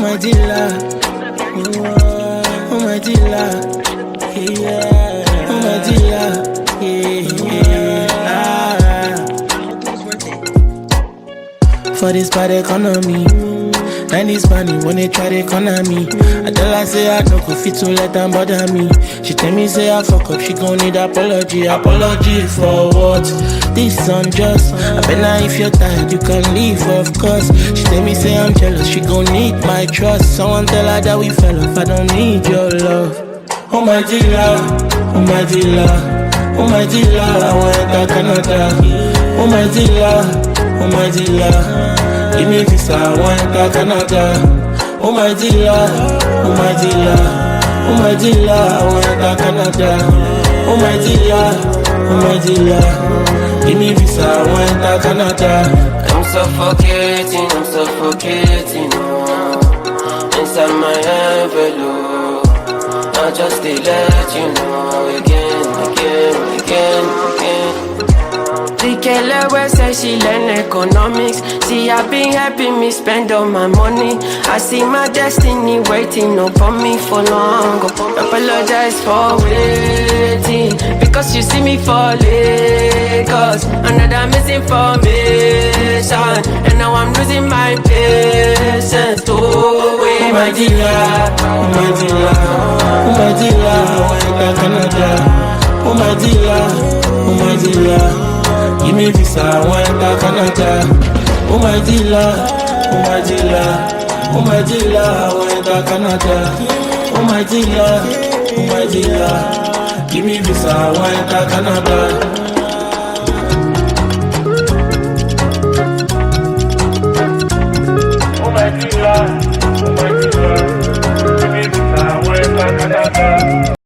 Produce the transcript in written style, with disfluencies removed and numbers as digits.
my dealer, oh my dealer, yeah, oh my dealer, yeah. For this bad economy, and this money when they try to corner me. I tell her say I don't go fit to let them bother me. She tell me say I fuck up, she gon' need apology. Apology for what? This unjust. I bet now if you're tired you can leave, of course. She tell me say I'm jealous, she gon' need my trust. Someone tell her that we fell off, I don't need your love. Oh my dealer, oh my dealer, oh my dealer, I want enter Canada. Oh my dealer, oh my dealer, give me visa, I want enter Canada. Oh my dealer, oh my dealer, oh my dealer, I want enter Canada. Oh my dealer, oh my dealer, give me visa, I want enter Canada. I'm suffocating, inside my envelope. I just to let you know again. The girl always say she learn economics. See, I been helping me spend all my money. I see my destiny waiting upon me for long. Apologize for waiting, because you see me for Lagos. Another misinformation, and now I'm losing my patience. Oh, wait, my dealer, oh my dealer, oh my dealer, I want enter Canada. Oh my dealer, oh my dealer, give me visa, I want enter Canada. Oh my dealer, oh my dealer, oh my dealer, I want enter Canada. Oh my dealer, oh my dealer, give me visa, I want enter Canada. Oh my dealer, give me visa, I want enter Canada.